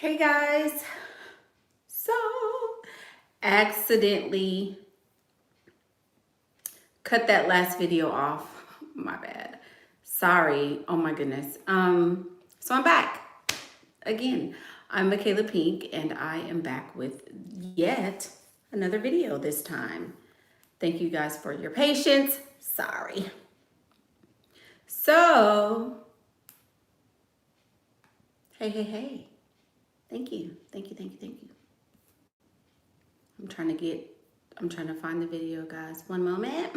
Hey guys, so accidentally cut that last video off. My bad. Sorry. Oh my goodness. So I'm back again. I'm Michaela Pink and I am back with yet another video this time. Thank you guys for your patience. Sorry. So, hey. Thank you. Thank you. I'm trying to find the video, guys. One moment.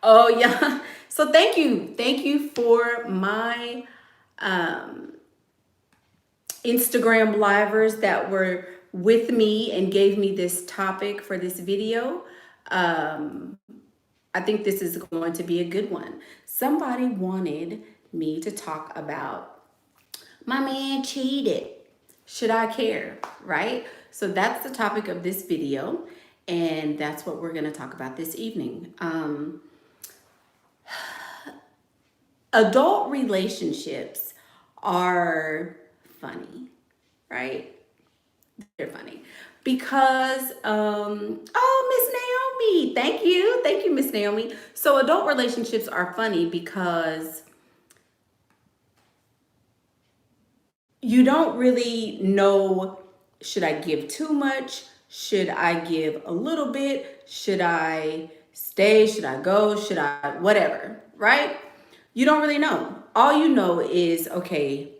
Oh yeah. So thank you. Thank you for my Instagram livers that were with me and gave me this topic for this video. I think this is going to be a good one. Somebody wanted me to talk about my man cheated. Should I care? Right? So that's the topic of this video. And that's what we're going to talk about this evening. Adult relationships are funny, right? They're funny because, oh, Miss Naomi, thank you, Miss Naomi. So adult relationships are funny because you don't really know, should I give too much? Should I give a little bit? Should I stay? Should I go? Should I, whatever, right? You don't really know. All you know is, okay,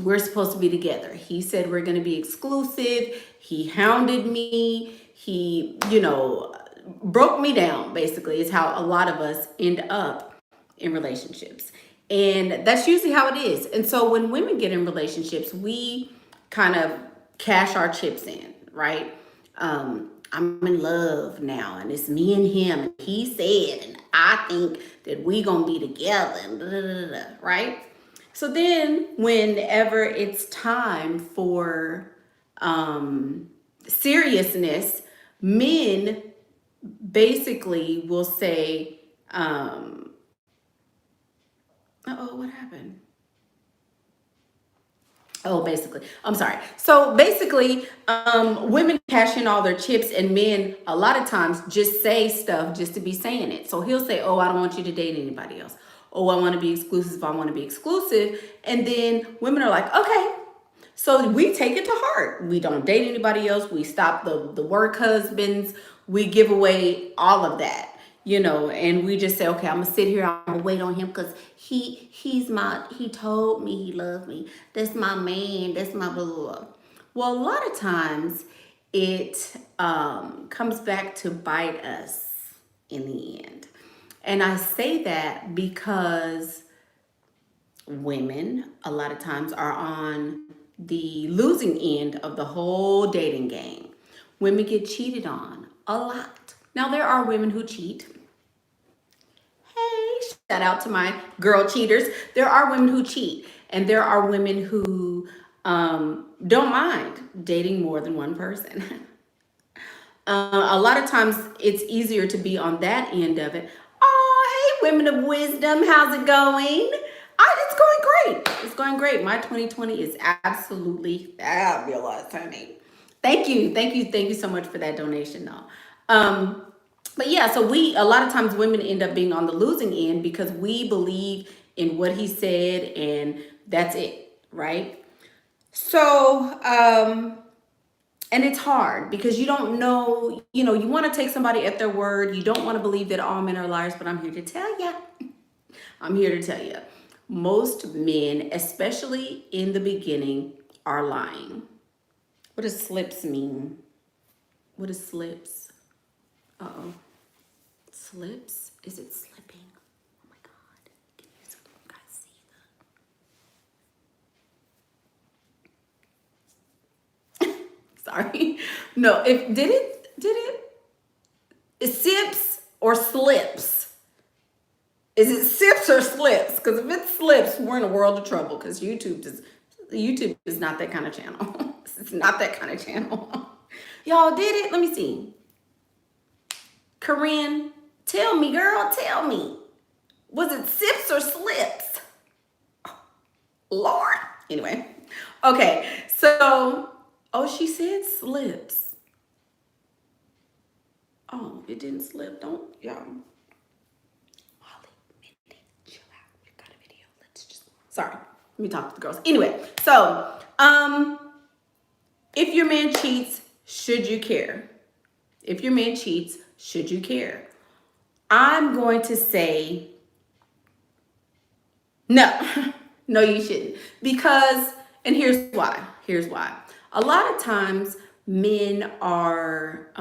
we're supposed to be together. He said we're going to be exclusive. He hounded me. He, broke me down, basically, is how a lot of us end up in relationships. And that's usually how it is. And so when women get in relationships, we kind of cash our chips in, right? I'm in love now, and it's me and him, and he said, and I think that we gonna be together, and blah, blah, blah, blah, right? So then whenever it's time for seriousness, men basically will say, what happened? Oh, basically, I'm sorry. So basically, women cash in all their chips, and men a lot of times just say stuff just to be saying it. So he'll say, oh, I don't want you to date anybody else. Oh, I want to be exclusive. I want to be exclusive. And then women are like, okay. So we take it to heart. We don't date anybody else. We stop the work husbands. We give away all of that, and we just say, okay, I'm gonna sit here. I'm gonna wait on him because he told me he loved me. That's my man. That's my blah, blah, blah. Well, a lot of times it comes back to bite us in the end. And I say that because women a lot of times are on the losing end of the whole dating game. Women get cheated on a lot. Now, there are women who cheat. Hey, shout out to my girl cheaters. There are women who cheat, and there are women who don't mind dating more than one person. A lot of times it's easier to be on that end of it. Oh, hey, women of wisdom, how's it going? It's going great. It's going great. My 2020 is absolutely fabulous, honey. Thank you so much for that donation, though. But yeah, so a lot of times women end up being on the losing end because we believe in what he said, and that's it, right? So, and it's hard because you don't know, you want to take somebody at their word. You don't want to believe that all men are liars, but I'm here to tell you, most men, especially in the beginning, are lying. What does slips mean? What is slips? Uh-oh. Slips? Is it slipping? Oh my God. Can you guys see that? Sorry. No, it sips or slips? Is it sips or slips? Because if it slips, we're in a world of trouble because YouTube is not that kind of channel. It's not that kind of channel. Y'all did it? Let me see. Corinne, tell me, girl, tell me. Was it sips or slips? Lord. Anyway, okay, so, oh, she said slips. Oh, it didn't slip. Don't, y'all. Molly, Mindy, chill out. We got a video. Let's just, sorry. Let me talk to the girls. Anyway, so, if your man cheats, should you care? If your man cheats, should you care? I'm going to say no. No, you shouldn't. Because, and here's why. Here's why. A lot of times men are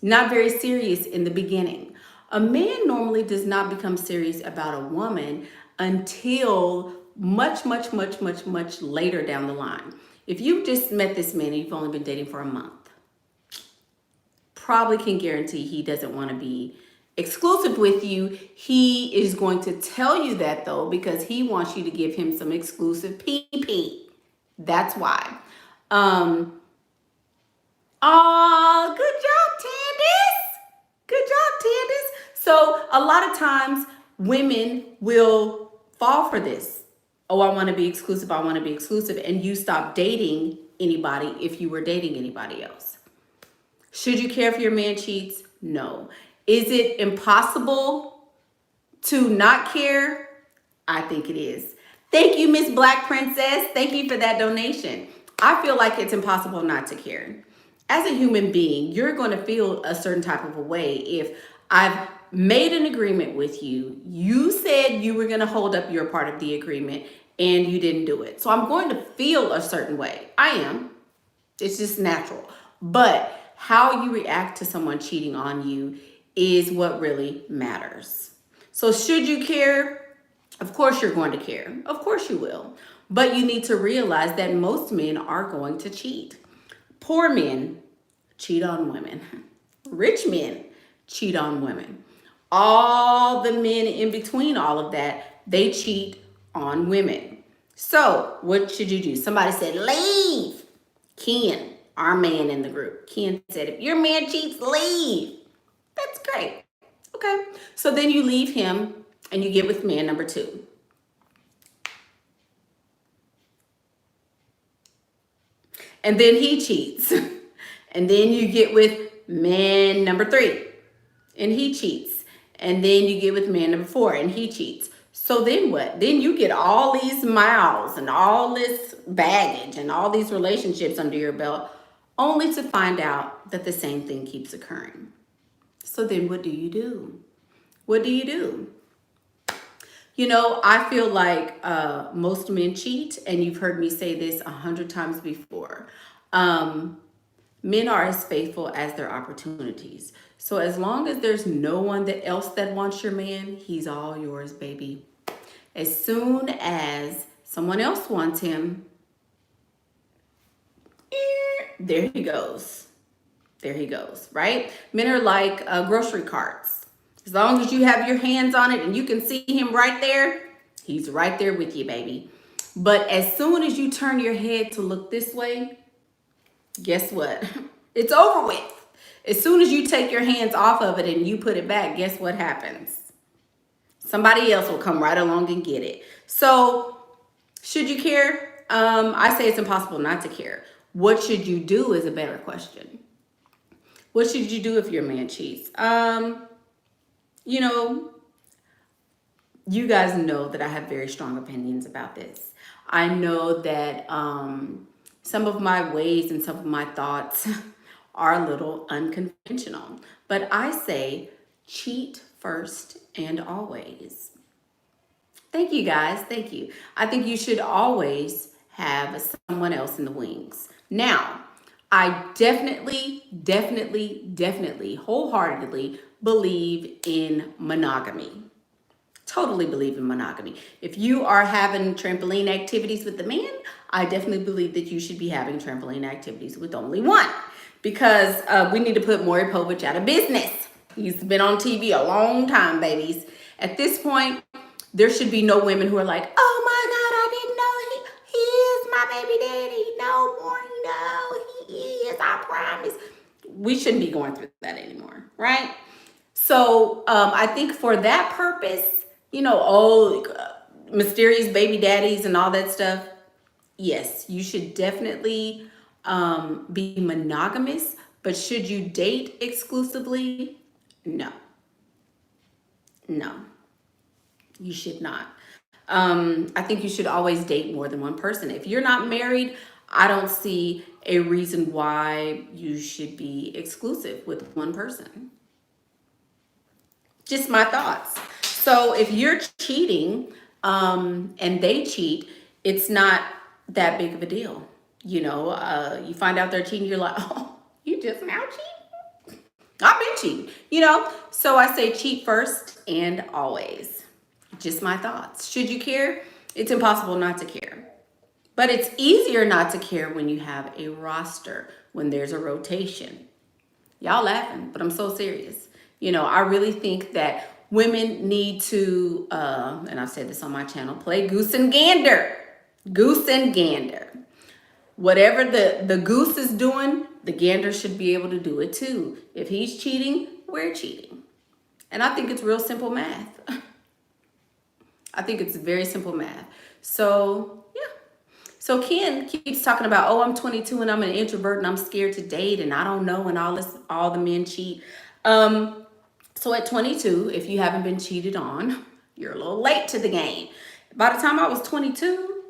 not very serious in the beginning. A man normally does not become serious about a woman until much, much, much, much, much later down the line. If you've just met this man and you've only been dating for a month, probably can guarantee he doesn't want to be exclusive with you. He is going to tell you that though, because he wants you to give him some exclusive PP. That's why. Oh, good job, Candace. Good job, Candace. So a lot of times women will fall for this. Oh, I want to be exclusive. I want to be exclusive. And you stop dating anybody if you were dating anybody else. Should you care if your man cheats? No. Is it impossible to not care? I think it is. Thank you, Miss Black Princess. Thank you for that donation. I feel like it's impossible not to care. As a human being, you're going to feel a certain type of a way if I've made an agreement with you. You said you were going to hold up your part of the agreement and you didn't do it. So I'm going to feel a certain way. I am. It's just natural. But how you react to someone cheating on you is what really matters. So should you care? Of course you're going to care. Of course you will. But you need to realize that most men are going to cheat. Poor men cheat on women. Rich men cheat on women. All the men in between all of that, they cheat on women. So what should you do? Somebody said, leave. Ken, our man in the group, Ken said, if your man cheats, leave. That's great. Okay. So then you leave him and you get with man number 2. And then he cheats. And then you get with man number 3 and he cheats. And then you get with man number 4 and he cheats. So then what? Then you get all these miles and all this baggage and all these relationships under your belt, only to find out that the same thing keeps occurring. So then what do you do? What do you do? You know, I feel like most men cheat, and you've heard me say this 100 times before. Men are as faithful as their opportunities. So as long as there's no one else that wants your man, he's all yours, baby. As soon as someone else wants him, there he goes. There he goes, right? Men are like grocery carts. As long as you have your hands on it and you can see him right there, he's right there with you, baby. But as soon as you turn your head to look this way, guess what? It's over with. As soon as you take your hands off of it and you put it back, guess what happens? Somebody else will come right along and get it. So should you care? I say it's impossible not to care. What should you do is a better question. What should you do if your man cheats? You know, you guys know that I have very strong opinions about this. I know that some of my ways and some of my thoughts are a little unconventional, but I say cheat first and always. Thank you, guys. Thank you. I think you should always have someone else in the wings. Now, I definitely, wholeheartedly believe in monogamy. Totally believe in monogamy. If you are having trampoline activities with the man, I definitely believe that you should be having trampoline activities with only one, because we need to put Maury Povich out of business. He's been on TV a long time, babies. At this point, there should be no women who are like, oh my God, I didn't know he is my baby daddy. No more, no, he is, I promise. We shouldn't be going through that anymore, right? So I think for that purpose, you know, mysterious baby daddies and all that stuff, yes, you should definitely be monogamous, but should you date exclusively? No, no, you should not. I think you should always date more than one person. If you're not married, I don't see a reason why you should be exclusive with one person. Just my thoughts. So if you're cheating and they cheat, it's not that big of a deal. You find out they're cheating, you're like, oh, you just now cheating? I've been cheating. So I say cheat first and always. Just my thoughts. Should you care? It's impossible not to care. But it's easier not to care when you have a roster, when there's a rotation. Y'all laughing, but I'm so serious. I really think that women need to, and I've said this on my channel, play goose and gander. Goose and gander. Whatever the goose is doing, the gander should be able to do it too. If he's cheating, we're cheating. And I think it's real simple math. I think it's very simple math. So, yeah. So Ken keeps talking about, oh, I'm 22 and I'm an introvert and I'm scared to date and I don't know and all the men cheat. So at 22, if you haven't been cheated on, you're a little late to the game. By the time I was 22,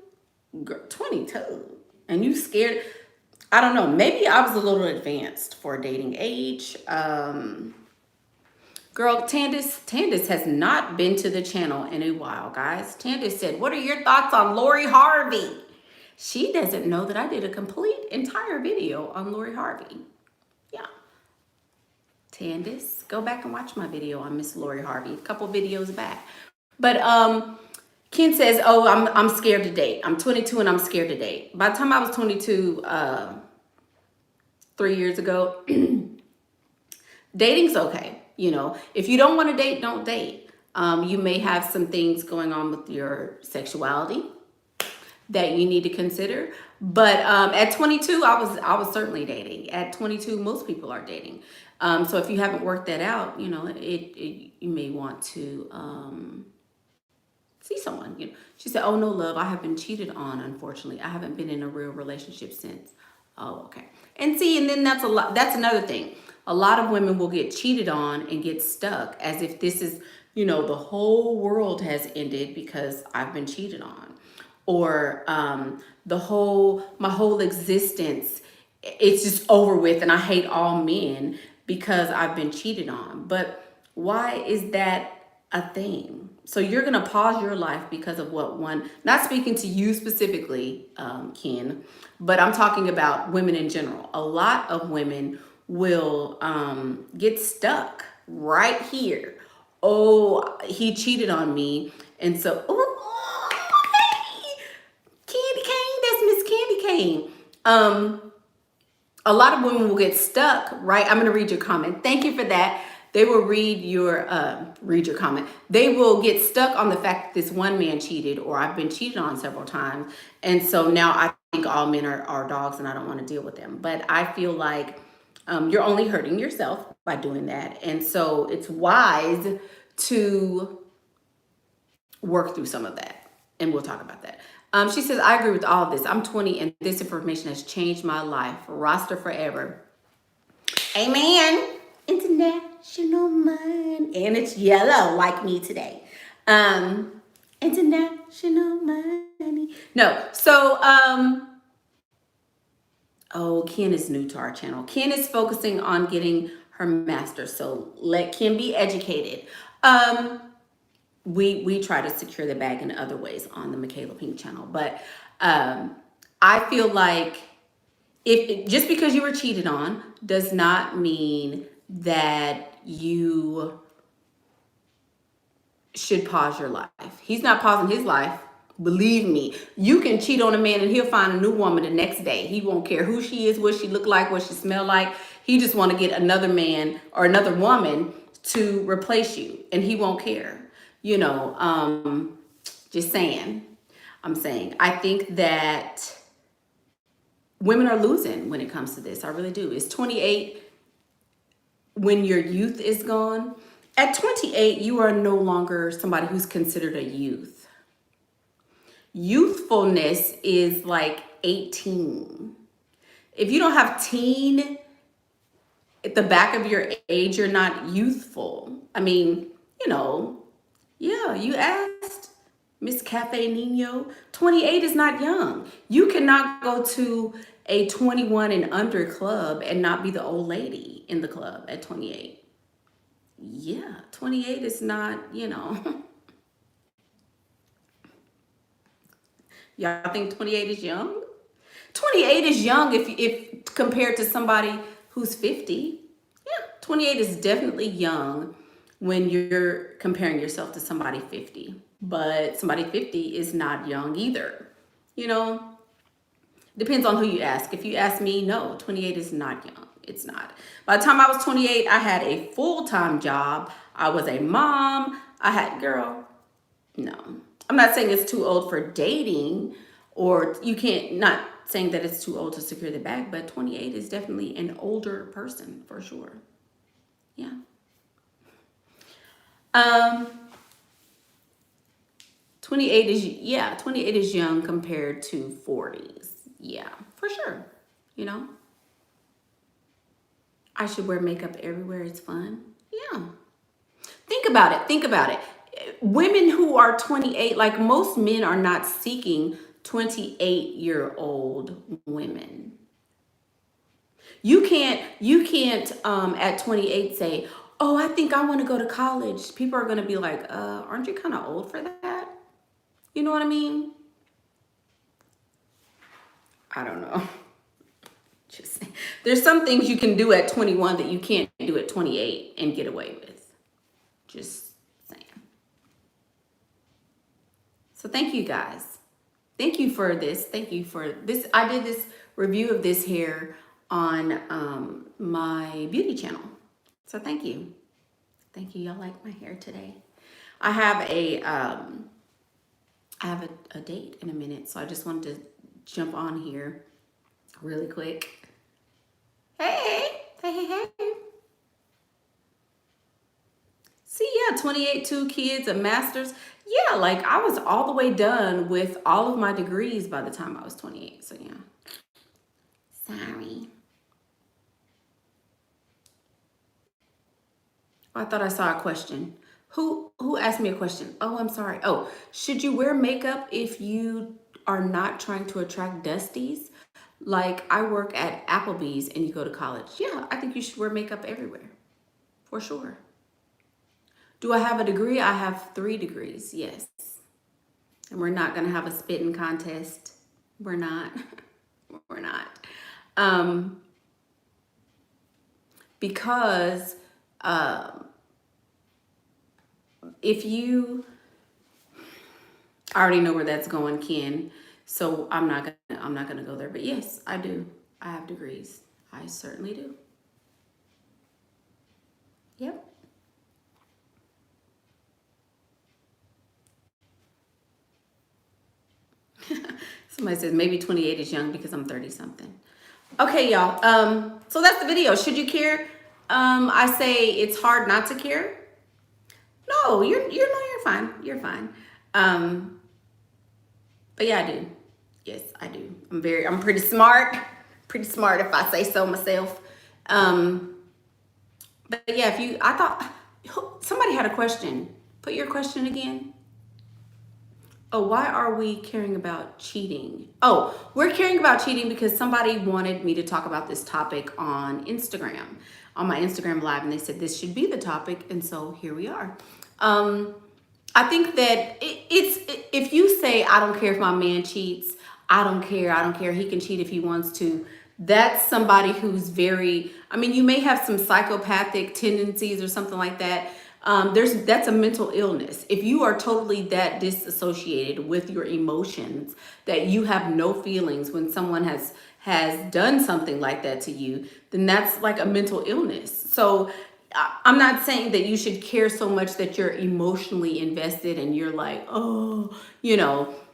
and you scared, I don't know, maybe I was a little advanced for dating age. Girl, Tandis has not been to the channel in a while, guys. Tandis said, what are your thoughts on Laurie Harvey? She doesn't know that I did a complete entire video on Laurie Harvey. Yeah. Tandis, go back and watch my video on Miss Laurie Harvey, a couple videos back. But Ken says, oh, I'm scared to date. I'm 22 and I'm scared to date. By the time I was 22, 3 years ago, dating's okay. If you don't want to date, don't date. You may have some things going on with your sexuality that you need to consider. But at 22, I was certainly dating. At 22, most people are dating. So if you haven't worked that out, you may want to see someone. She said, oh no, love, I have been cheated on, unfortunately. I haven't been in a real relationship since. Oh, okay. And then that's another thing. A lot of women will get cheated on and get stuck as if this is, the whole world has ended because I've been cheated on. Or my whole existence, it's just over with and I hate all men because I've been cheated on. But why is that a thing? So you're going to pause your life because of not speaking to you specifically, Ken, but I'm talking about women in general. A lot of women will get stuck right here. Oh, he cheated on me. And so, hey, Candy Cane, that's Miss Candy Cane. A lot of women will get stuck, right? I'm going to read your comment. Thank you for that. They will read your comment. They will get stuck on the fact that this one man cheated or I've been cheated on several times. And so now I think all men are dogs and I don't want to deal with them. But I feel like you're only hurting yourself by doing that. And so it's wise to work through some of that. And we'll talk about that. She says, I agree with all of this. I'm 20 and this information has changed my life. Roster forever. Amen. International money. And it's yellow like me today. International money. No. So, oh, Ken is new to our channel. Ken is focusing on getting her master's. So let Ken be educated. We try to secure the bag in other ways on the Michaela Pink channel. But I feel like just because you were cheated on does not mean that you should pause your life. He's not pausing his life. Believe me, you can cheat on a man and he'll find a new woman the next day. He won't care who she is, what she look like, what she smell like. He just want to get another man or another woman to replace you and he won't care. Just saying. I'm saying, I think that women are losing when it comes to this. I really do. It's 28 when your youth is gone. At 28, you are no longer somebody who's considered a youth. Youthfulness is like 18. If you don't have teen at the back of your age, you're not youthful. I mean, you know, yeah, you asked Miss Cafe Nino. 28 is not young. You cannot go to a 21 and under club and not be the old lady in the club at 28. Yeah, 28 is not, you know. Y'all think 28 is young? 28 is young if compared to somebody who's 50. Yeah, 28 is definitely young when you're comparing yourself to somebody 50. But somebody 50 is not young either. You know, depends on who you ask. If you ask me, no, 28 is not young. It's not. By the time I was 28, I had a full-time job. I was a mom. Girl, no. I'm not saying it's too old for dating, or you can't, not saying that it's too old to secure the bag, but 28 is definitely an older person for sure. Yeah. 28 is young compared to 40s. Yeah, for sure. You know, I should wear makeup everywhere. It's fun. Yeah. Think about it. Think about it. Women who are 28, like most men are not seeking 28-year-old women. You can't at 28 say, "Oh, I think I want to go to college." People are going to be like, aren't you kind of old for that?" You know what I mean? I don't know. Just saying. There's some things you can do at 21 that you can't do at 28 and get away with. Just saying. So thank you guys. Thank you for this. Thank you for this. I did this review of this hair on my beauty channel. So thank you. Thank you. Y'all like my hair today. I have a date in a minute, so I just wanted to jump on here really quick. Hey, hey, hey, hey. See, yeah, 28, 2 kids, a master's. Yeah, like I was all the way done with all of my degrees by the time I was 28. So yeah. Sorry. I thought I saw a question. Who asked me a question? Oh, I'm sorry. Oh, should you wear makeup if you are not trying to attract dusties? Like I work at Applebee's and you go to college. Yeah, I think you should wear makeup everywhere. For sure. Do I have a degree? I have 3 degrees. Yes. And we're not going to have a spitting contest. We're not. We're not. Because if you, I already know where that's going, Ken. So I'm not gonna go there. But yes, I do. I have degrees. I certainly do. Yep. Somebody says maybe 28 is young because I'm 30 something. Okay, y'all. So that's the video. Should you care? I say it's hard not to care. No, you're fine. You're fine. But yeah, I do. Yes, I do. I'm pretty smart. Pretty smart if I say so myself. But yeah, I thought somebody had a question. Put your question again. Oh, why are we caring about cheating? Oh, we're caring about cheating because somebody wanted me to talk about this topic on Instagram, on my Instagram live, and they said this should be the topic, and so here we are. I think that if you say, I don't care if my man cheats, I don't care, he can cheat if he wants to, that's somebody who's you may have some psychopathic tendencies or something like that. That's a mental illness. If you are totally that disassociated with your emotions that you have no feelings when someone has done something like that to you, then that's like a mental illness. So I'm not saying that you should care so much that you're emotionally invested and you're like, oh,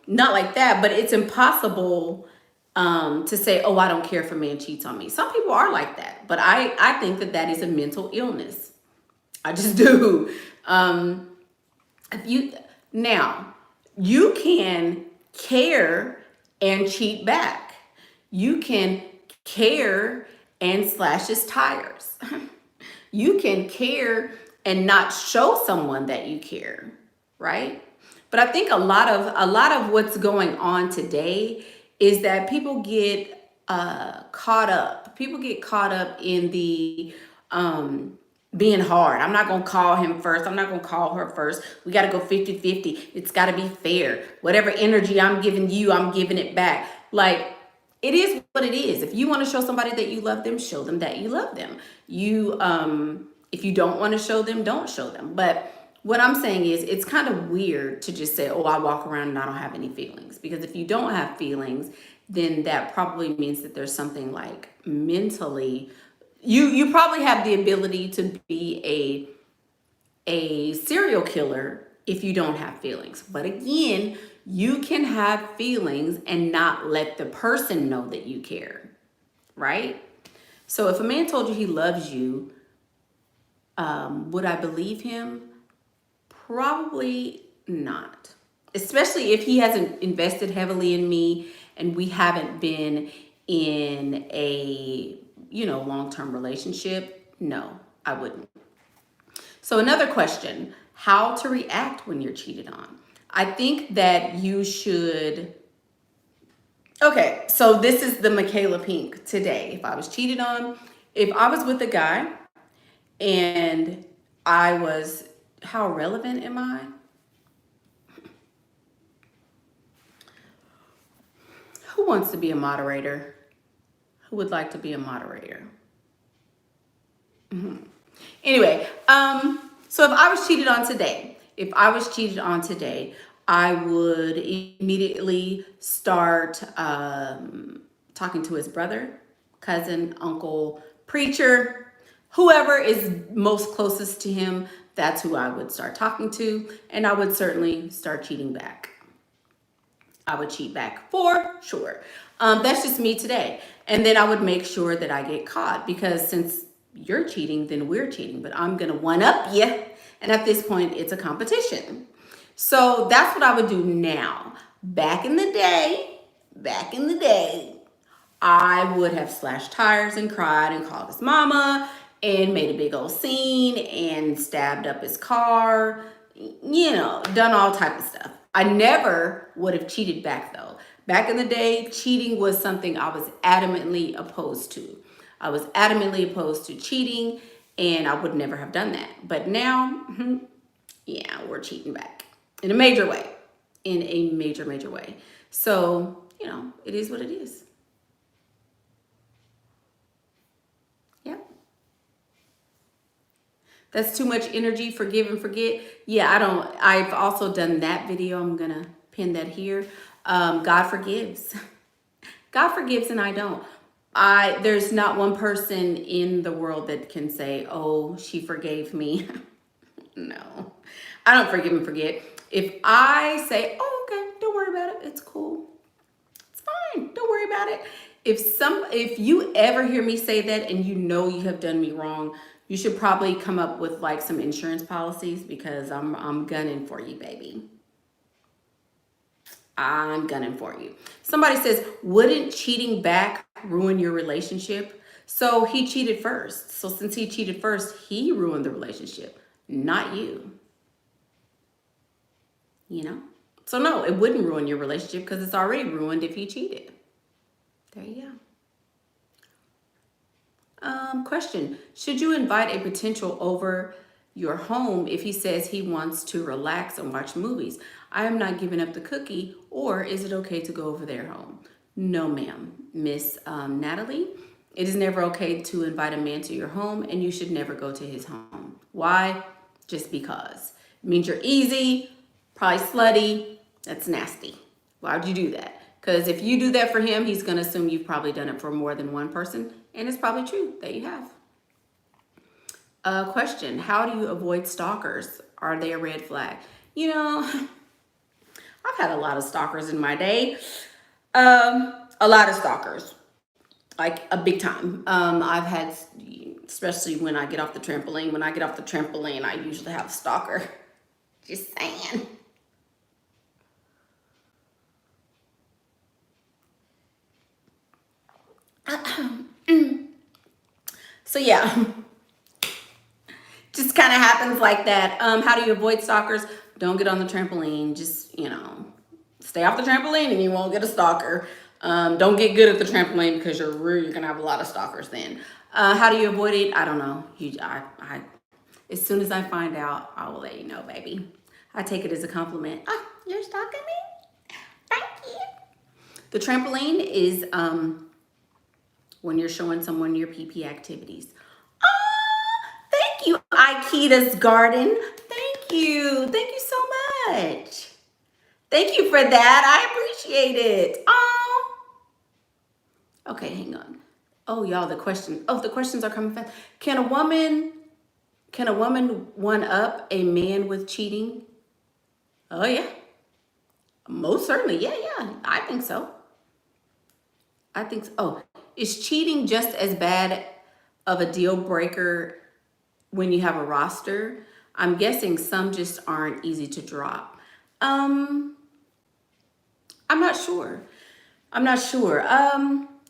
not like that, but it's impossible to say, oh, I don't care if a man cheats on me. Some people are like that, but I think that is a mental illness. I just do. You can care and cheat back. You can care and slash his tires. You can care and not show someone that you care, right? But I think a lot of what's going on today is that people get caught up. People get caught up in the being hard. I'm not going to call him first. I'm not going to call her first. We got to go 50-50. It's got to be fair. Whatever energy I'm giving you, I'm giving it back. Like, it is what it is. If you want to show somebody that you love them, show them that you love them. If you don't want to show them, don't show them. But what I'm saying is, it's kind of weird to just say, oh, I walk around and I don't have any feelings. Because if you don't have feelings, then that probably means that there's something like mentally, you probably have the ability to be a serial killer if you don't have feelings. But again, you can have feelings and not let the person know that you care, right? So if a man told you he loves you, would I believe him? Probably not. Especially if he hasn't invested heavily in me and we haven't been in a, long-term relationship. No, I wouldn't. So another question, how to react when you're cheated on. I think that you should, okay, so this is the Michaela Pink today. If I was cheated on, if I was with a guy and how relevant am I? Who wants to be a moderator? Who would like to be a moderator? Anyway, so if I was cheated on today, I would immediately start talking to his brother, cousin, uncle, preacher, whoever is most closest to him. That's who I would start talking to, and I would certainly start cheating back. I would cheat back for sure. That's just me today. And then I would make sure that I get caught, because since you're cheating, then we're cheating, but I'm going to one up you. And at this point, it's a competition. So that's what I would do now. Back in the day, I would have slashed tires and cried and called his mama and made a big old scene and stabbed up his car, done all type of stuff. I never would have cheated back though. Back in the day, cheating was something I was adamantly opposed to. I was adamantly opposed to cheating, and I would never have done that. But now, yeah, we're cheating back in a major way, in a major, major way. So, it is what it is. Yep. That's too much energy, forgive and forget. Yeah, I've also done that video. I'm going to pin that here. God forgives. God forgives and I don't. There's not one person in the world that can say, oh, she forgave me. No, I don't forgive and forget. If I say, oh, okay, don't worry about it. It's cool. It's fine. Don't worry about it. If you ever hear me say that and you have done me wrong, you should probably come up with like some insurance policies, because I'm gunning for you, baby. I'm gunning for you. Somebody says, wouldn't cheating back ruin your relationship? So he cheated first. So since he cheated first, he ruined the relationship, not you. So no, it wouldn't ruin your relationship, because it's already ruined if he cheated. There you go. Question, should you invite a potential over your home if he says he wants to relax and watch movies? I am not giving up the cookie, or is it okay to go over their home? No, ma'am. Miss Natalie, it is never okay to invite a man to your home, and you should never go to his home. Why? Just because. It means you're easy, probably slutty. That's nasty. Why would you do that? Because if you do that for him, he's going to assume you've probably done it for more than one person, and it's probably true that you have. Question, how do you avoid stalkers? Are they a red flag? I've had a lot of stalkers in my day. A lot of stalkers, like a big time. I've had, especially when I get off the trampoline. When I get off the trampoline, I usually have a stalker. Just saying. So yeah, just kind of happens like that. How do you avoid stalkers? Don't get on the trampoline. Just, stay off the trampoline and you won't get a stalker. Don't get good at the trampoline because you're going to have a lot of stalkers then. How do you avoid it? I don't know. As soon as I find out, I will let you know, baby. I take it as a compliment. Ah, you're stalking me? Thank you. The trampoline is when you're showing someone your PP activities. Thank you, Aikita's Garden. Thank you. Thank you so much. Thank you for that. I appreciate it. Oh. Okay, hang on. Oh, y'all, the questions are coming fast. Can a woman one up a man with cheating? Oh yeah. Most certainly. Yeah. I think so. Oh, is cheating just as bad of a deal breaker when you have a roster? I'm guessing some just aren't easy to drop. I'm not sure.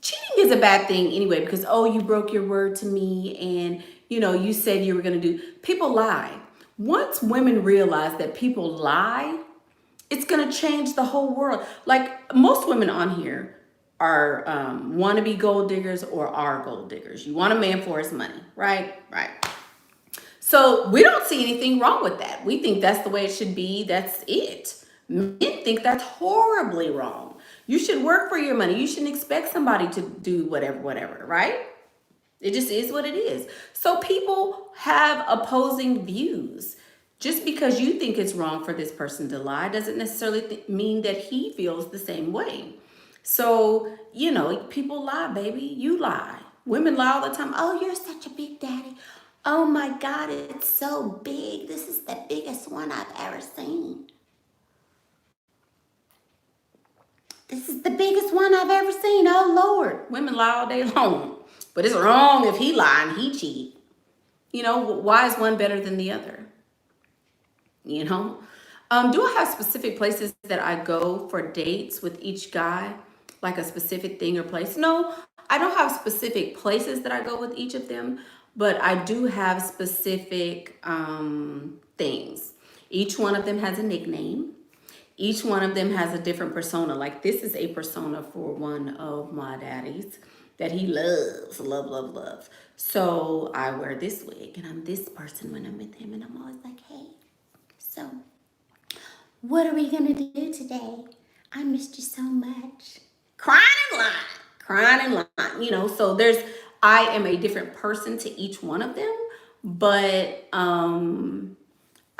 Cheating is a bad thing anyway because, oh, you broke your word to me and, you said you were going to do. People lie. Once women realize that people lie, it's going to change the whole world. Like most women on here are wannabe gold diggers or are gold diggers. You want a man for his money, right? Right. So we don't see anything wrong with that. We think that's the way it should be. That's it. Men think that's horribly wrong. You should work for your money. You shouldn't expect somebody to do whatever, right? It just is what it is. So people have opposing views. Just because you think it's wrong for this person to lie doesn't necessarily mean that he feels the same way. So, people lie, baby. You lie. Women lie all the time. Oh, you're such a big daddy. Oh my God, it's so big. This is the biggest one I've ever seen. This is the biggest one I've ever seen. Oh Lord. Women lie all day long. But it's wrong if he lie and he cheat. Why is one better than the other? Do I have specific places that I go for dates with each guy? Like a specific thing or place? No, I don't have specific places that I go with each of them, but I do have specific things. Each one of them has a nickname. Each one of them has a different persona. Like this is a persona for one of my daddies that he loves, love. So I wear this wig and I'm this person when I'm with him and I'm always like, hey, so what are we gonna do today? I missed you so much. Crying and lying. So I am a different person to each one of them, but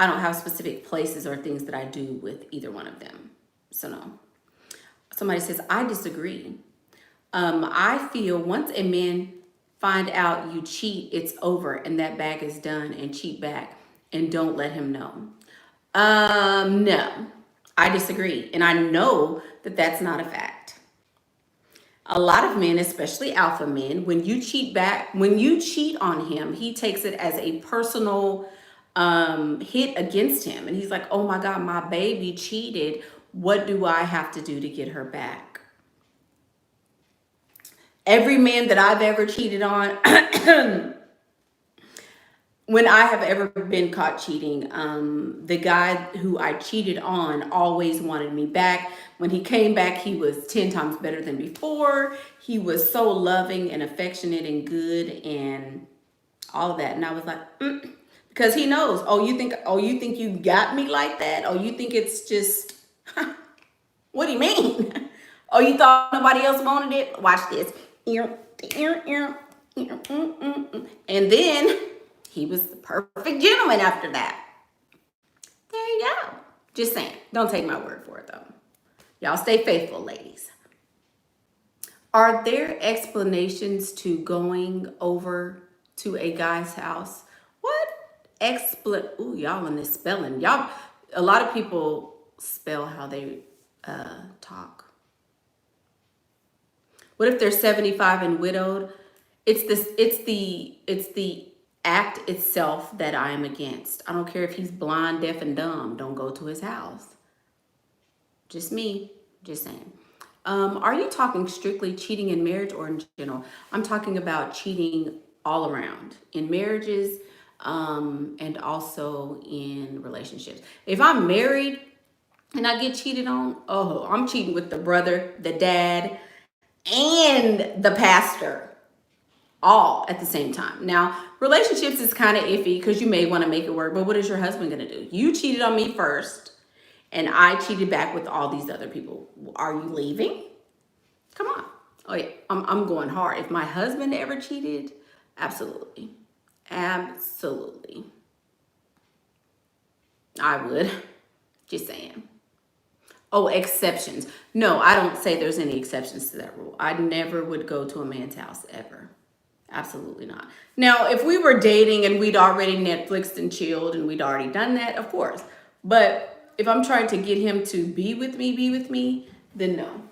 I don't have specific places or things that I do with either one of them. So no. Somebody says, I disagree. I feel once a man find out you cheat, it's over and that bag is done and cheat back and don't let him know. No, I disagree. And I know that that's not a fact. A lot of men, especially alpha men, when you cheat on him, he takes it as a personal hit against him. And he's like, oh my God, my baby cheated. What do I have to do to get her back? Every man that I've ever cheated on, when I have ever been caught cheating, the guy who I cheated on always wanted me back. When he came back, he was 10 times better than before. He was so loving and affectionate and good and all of that. And I was like, because he knows, oh, you think you got me like that? Oh, you think it's just, what do you mean? Oh, you thought nobody else wanted it? Watch this. And then he was the perfect gentleman after that. There you go. Just saying. Don't take my word for it, though. Y'all stay faithful, ladies. Are there explanations to going over to a guy's house? What? Ooh, y'all in this spelling. Y'all, a lot of people spell how they talk. What if they're 75 and widowed? It's the act itself that I am against. I don't care if he's blind, deaf, and dumb. Don't go to his house. Just me. Just saying. Are you talking strictly cheating in marriage or in general? I'm talking about cheating all around, in marriages, and also in relationships. If I'm married and I get cheated on, oh, I'm cheating with the brother, the dad, and the pastor, all at the same time. Now, relationships is kind of iffy because you may want to make it work, but what is your husband going to do? You cheated on me first, and I cheated back with all these other people. Are you leaving? Come on. Oh yeah, I'm going hard. If my husband ever cheated, absolutely. Absolutely. I would. Just saying. Oh, exceptions. No, I don't say there's any exceptions to that rule. I never would go to a man's house ever. Absolutely not. Now, if we were dating and we'd already Netflixed and chilled and we'd already done that, of course. But if I'm trying to get him to be with me, then no.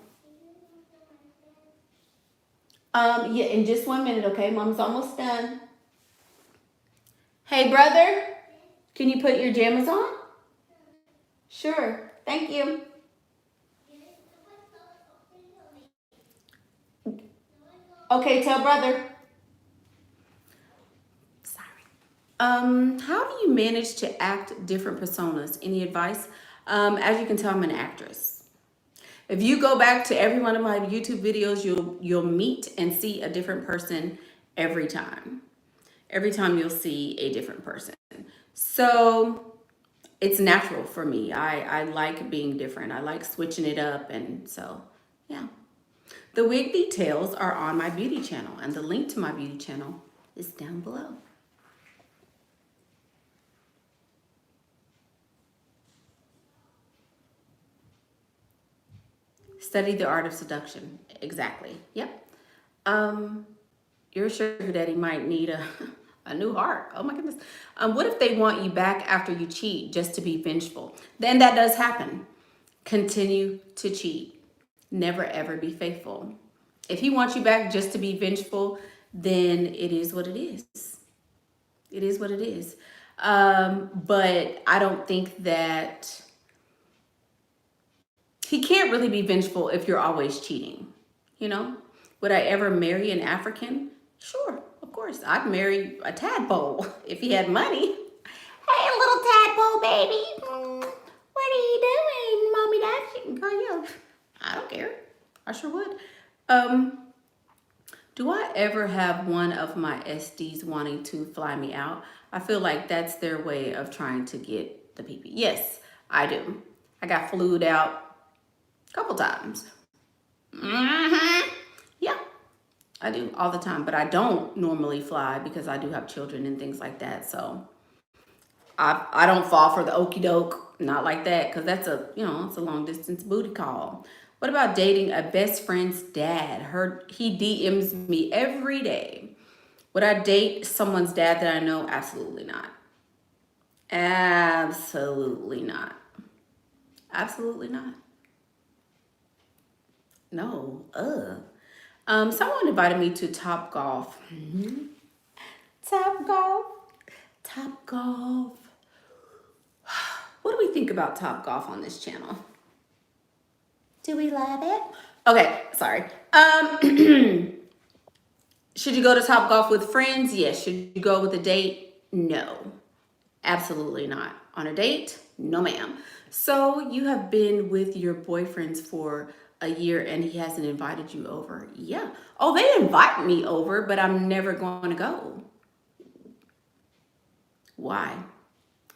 Yeah, in just 1 minute, okay? Mom's almost done. Hey, brother, can you put your jammies on? Sure. Thank you. Okay, tell brother. Sorry. How do you manage to act different personas? Any advice? As you can tell, I'm an actress. If you go back to every one of my YouTube videos, you'll meet and see a different person every time. Every time you'll see a different person. So it's natural for me. I like being different. I like switching it up, and so yeah. The wig details are on my beauty channel, and the link to my beauty channel is down below. Study the art of seduction. Exactly. Yep. Your sugar daddy might need a new heart. Oh my goodness. What if they want you back after you cheat just to be vengeful? Then that does happen. Continue to cheat. Never ever be faithful. If he wants you back just to be vengeful, then it is what it is. It is what it is. But I don't think that he can't really be vengeful if you're always cheating. You know, would I ever marry an African? Sure, of course. I'd marry a tadpole if he had money. Hey, little tadpole baby. What are you doing, mommy, daddy? Girl, yeah. I don't care. I sure would. Do I ever have one of my SDs wanting to fly me out? I feel like that's their way of trying to get the PP. Yes, I do. I got flued out a couple times. Yeah, I do all the time, but I don't normally fly because I do have children and things like that. So I don't fall for the okey doke, not like that, because that's it's a long distance booty call. What about dating a best friend's dad? He DMs me every day. Would I date someone's dad that I know? Absolutely not. Absolutely not. Absolutely not. No. Someone invited me to Top Golf. Top Golf. Top Golf. What do we think about Top Golf on this channel? Do we love it? Okay, sorry. Should you go to Top Golf with friends? Yes. Should you go with a date? No. Absolutely not. On a date? No, ma'am. So you have been with your boyfriends for a year and he hasn't invited you over? Yeah. Oh, they invite me over, but I'm never going to go. Why?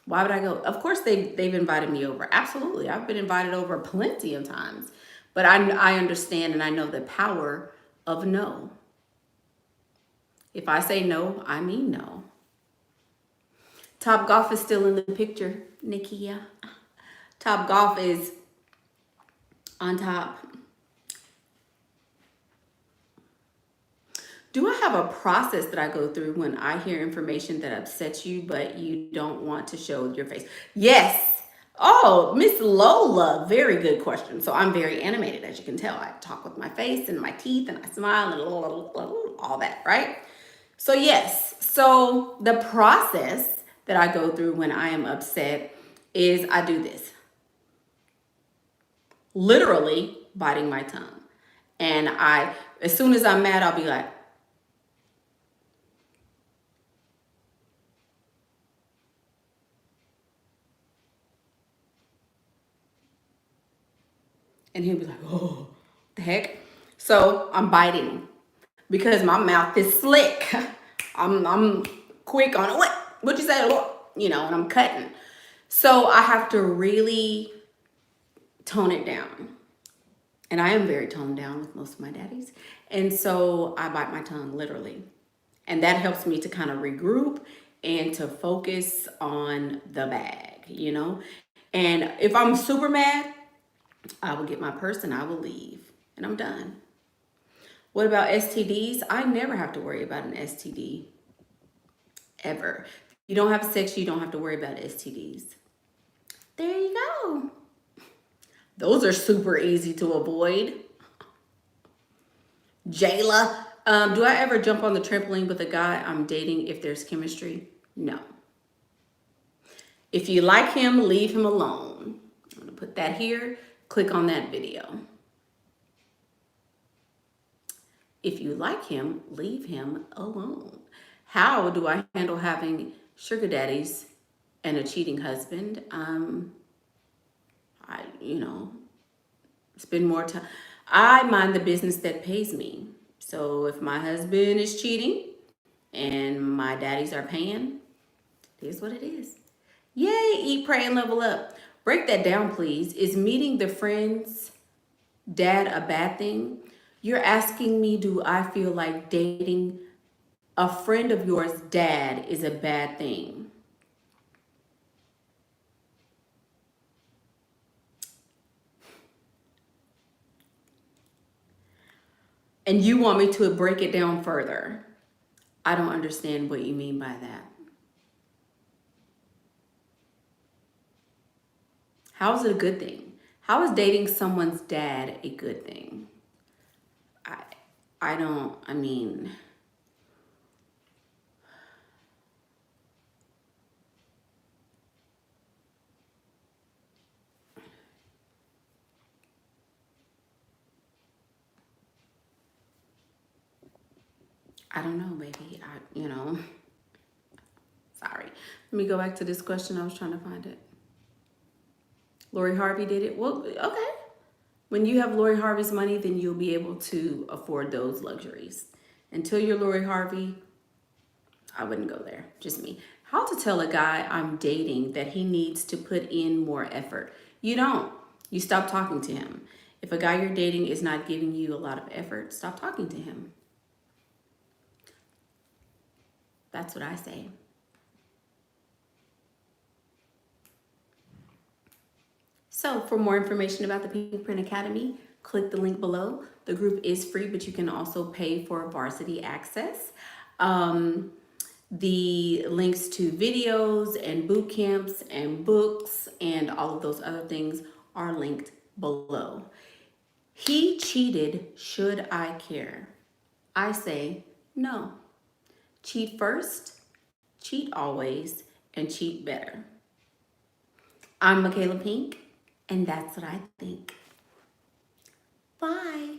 Why would I go? Of course they've invited me over. Absolutely. I've been invited over plenty of times. But I understand and I know the power of no. If I say no, I mean no. Top Golf is still in the picture, Nikia. Top Golf is on top. Do I have a process that I go through when I hear information that upsets you, but you don't want to show your face? Yes. Oh, Miss Lola, very good question. So I'm very animated, as you can tell. I talk with my face and my teeth and I smile and all that, right? So yes, so the process that I go through when I am upset is I do this. Literally biting my tongue. And as soon as I'm mad, I'll be like, And he'll be like, oh, the heck? So I'm biting because my mouth is slick. I'm quick on it. What you say? You know, and I'm cutting. So I have to really tone it down. And I am very toned down with most of my daddies. And so I bite my tongue, literally. And that helps me to kind of regroup and to focus on the bag, you know? And if I'm super mad, I will get my purse and I will leave. And I'm done. What about STDs? I never have to worry about an STD. Ever. If you don't have sex, you don't have to worry about STDs. There you go. Those are super easy to avoid. Jayla, do I ever jump on the trampoline with a guy I'm dating if there's chemistry? No. If you like him, leave him alone. I'm going to put that here. Click on that video. If you like him, leave him alone. How do I handle having sugar daddies and a cheating husband? Spend more time. I mind the business that pays me. So if my husband is cheating and my daddies are paying, it is what it is. Yay, eat, pray, and level up. Break that down, please. Is meeting the friend's dad a bad thing? You're asking me, do I feel like dating a friend of yours' dad is a bad thing? And you want me to break it down further? I don't understand what you mean by that. How is it a good thing? How is dating someone's dad a good thing? I don't, I mean, I don't know, baby. Sorry. Let me go back to this question. I was trying to find it. Laurie Harvey did it. Well, okay. When you have Laurie Harvey's money, then you'll be able to afford those luxuries. Until you're Laurie Harvey, I wouldn't go there. Just me. How to tell a guy I'm dating that he needs to put in more effort? You don't. You stop talking to him. If a guy you're dating is not giving you a lot of effort, stop talking to him. That's what I say. So for more information about the PinkPrint Academy, click the link below. The group is free, but you can also pay for varsity access. The links to videos and boot camps and books and all of those other things are linked below. He cheated, should I care? I say no. Cheat first, cheat always, and cheat better. I'm Michaela Pink, and that's what I think. Bye.